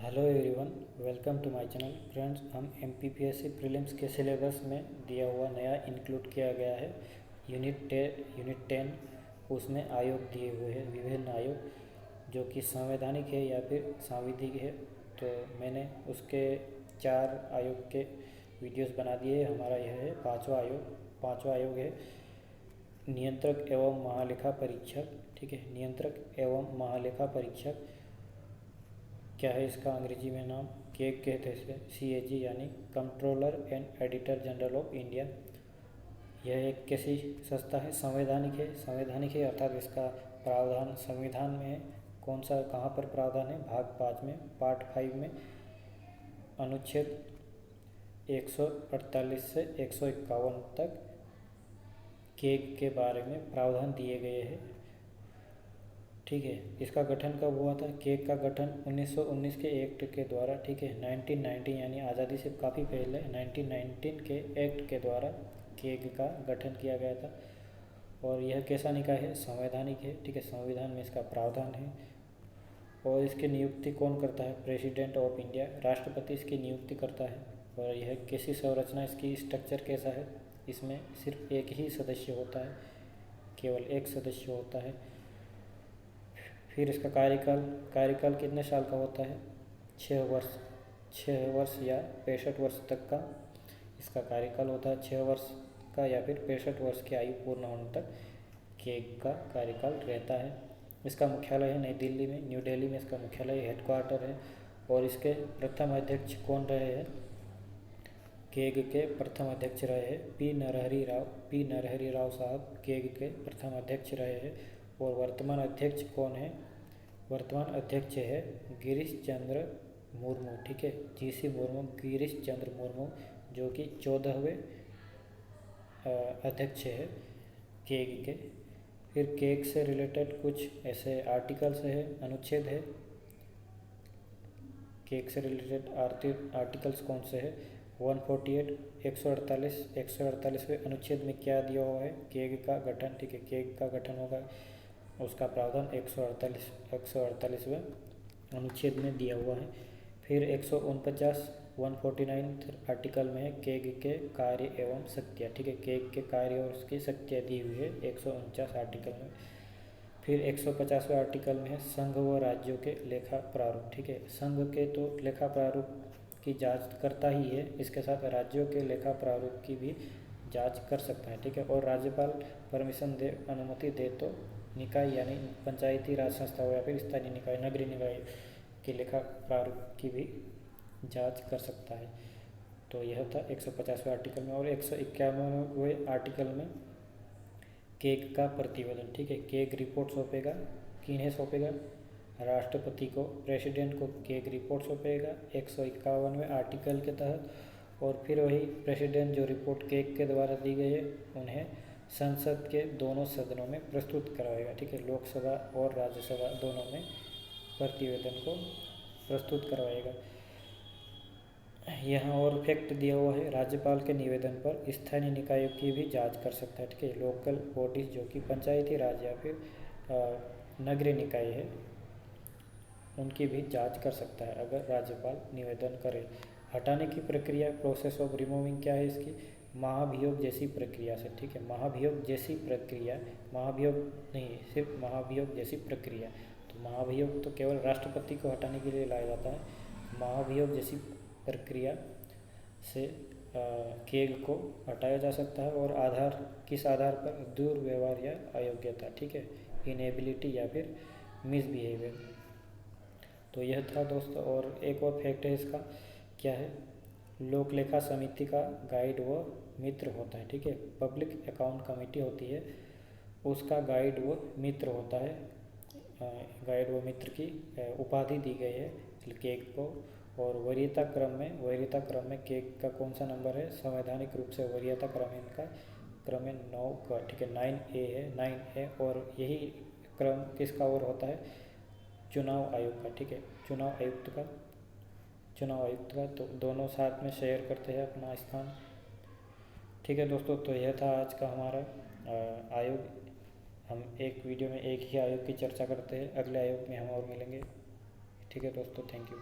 Hello everyone, welcome to my channel. Friends, हम MPPSC prelims के syllabus में दिया हुआ नया इंक्लूड किया गया है यूनिट 10। उसमें आयोग दिए हुए हैं, विभिन्न आयोग जो कि संवैधानिक है या फिर सांविधिक है। तो मैंने उसके 4 आयोग के वीडियोस बना दिए। हमारा यह है पांचवा आयोग है नियंत्रक एवं महालेखा परीक्षक। ठीक है, नियंत्रक एवं महालेखा परीक्षक क्या है इसका अंग्रेजी में नाम? केग कहते हैं, CAG यानी controller and editor general of India. यह एक कैसी संस्था है? संवैधानिक है अर्थात इसका प्रावधान संविधान में है। कौन सा, कहाँ पर प्रावधान है? भाग 5 में, पार्ट 5 में, अनुच्छेद 148 से 151 तक केग के बारे में प्रावधान दिए गए हैं। ठीक है, इसका गठन कब हुआ था? केग का गठन 1919 के एक्ट के द्वारा, ठीक है, 1919 यानी आज़ादी से काफ़ी पहले 1919 के एक्ट के द्वारा केग का गठन किया गया था। और यह कैसा निकाय है? संवैधानिक है। ठीक है, संविधान में इसका प्रावधान है। और इसकी नियुक्ति कौन करता है? प्रेसिडेंट ऑफ इंडिया, राष्ट्रपति इसकी नियुक्ति करता है। और यह कैसी संरचना, इसकी स्ट्रक्चर कैसा है? इसमें सिर्फ एक ही सदस्य होता है, केवल एक सदस्य होता है। फिर इसका कार्यकाल कितने साल का होता है? 6 वर्ष या 65 वर्ष तक का इसका कार्यकाल होता है। 6 वर्ष का या फिर 65 वर्ष की आयु पूर्ण होने तक केग का कार्यकाल रहता है। इसका मुख्यालय है नई दिल्ली में, न्यू दिल्ली में इसका मुख्यालय, हेडक्वार्टर है। और इसके प्रथम अध्यक्ष कौन रहे हैं? केग के प्रथम अध्यक्ष रहे हैं पी नरहरि राव साहब केग के प्रथम अध्यक्ष रहे हैं। और वर्तमान अध्यक्ष कौन है? वर्तमान अध्यक्ष है गिरीश चंद्र मुर्मू। ठीक है, GC मुर्मू, गिरीश चंद्र मुर्मू, जो कि 14वें अध्यक्ष है केग के। फिर केग से रिलेटेड कुछ ऐसे आर्टिकल्स है, अनुच्छेद है। केग से रिलेटेड आर्टिकल्स कौन से है? 148, 148वें अनुच्छेद में क्या दिया हुआ है? केग का गठन। ठीक है, केग का गठन होगा, उसका प्रावधान 148वें अनुच्छेद में दिया हुआ है। फिर 149 आर्टिकल में है केग के कार्य एवं शक्तियाँ। ठीक है, केग के कार्य और उसकी शक्तियाँ दी हुई है 149 आर्टिकल में। फिर 150वें आर्टिकल में है संघ व राज्यों के लेखा प्रारूप। ठीक है, संघ के तो लेखा प्रारूप की जांच करता ही है, इसके साथ राज्यों के लेखा प्रारूप की भी जांच कर सकता है। ठीक है, और राज्यपाल परमिशन दे, अनुमति दे तो निकाय यानी पंचायती राज संस्था हो या फिर स्थानीय निकाय, नगरीय निकाय के लेखा प्रारूप की भी जांच कर सकता है। तो यह था 150वें आर्टिकल में। और 151वें आर्टिकल में केग का प्रतिवेदन। ठीक है, केग रिपोर्ट सौंपेगा, किन्हें सौंपेगा? राष्ट्रपति को, प्रेसिडेंट को केग रिपोर्ट सौंपेगा 151वें आर्टिकल के तहत। और फिर वही प्रेसिडेंट जो रिपोर्ट केग के द्वारा दी गई है उन्हें संसद के दोनों सदनों में प्रस्तुत करवाएगा। ठीक है, लोकसभा और राज्यसभा दोनों में प्रतिवेदन को प्रस्तुत करवाएगा। यहाँ और फैक्ट दिया हुआ है, राज्यपाल के निवेदन पर स्थानीय निकायों की भी जांच कर सकता है। ठीक है, लोकल बॉडीज जो कि पंचायती राज या फिर नगरीय निकाय है, उनकी भी जांच कर सकता है अगर राज्यपाल निवेदन करे। हटाने की प्रक्रिया, प्रोसेस ऑफ रिमूविंग क्या है इसकी? महाभियोग जैसी प्रक्रिया से। ठीक है, महाभियोग जैसी प्रक्रिया, महाभियोग नहीं, सिर्फ महाभियोग जैसी प्रक्रिया। तो महाभियोग तो केवल राष्ट्रपति को हटाने के लिए लाया जाता है। महाभियोग जैसी प्रक्रिया से केग को हटाया जा सकता है। और किस आधार पर? दुर्व्यवहार या अयोग्यता। ठीक है, इनेबिलिटी या फिर मिसबिहेवियर। तो यह था दोस्तों। और एक और फैक्ट है इसका, क्या है? लोक लेखा समिति का गाइड व मित्र होता है। ठीक है, पब्लिक अकाउंट कमेटी होती है, उसका गाइड व मित्र होता है। गाइड व मित्र की उपाधि दी गई है केग को। और वरीयता क्रम में केग का कौन सा नंबर है? संवैधानिक रूप से वरीयता क्रम इनका क्रम है 9 का। ठीक है, 9A है, 9A। और यही क्रम किसका और होता है? चुनाव आयोग का। ठीक है, चुनाव आयुक्त का। तो दोनों साथ में शेयर करते हैं अपना स्थान। ठीक है दोस्तों, तो यह था आज का हमारा आयोग। हम एक वीडियो में एक ही आयोग की चर्चा करते हैं, अगले आयोग में हम और मिलेंगे। ठीक है दोस्तों, थैंक यू।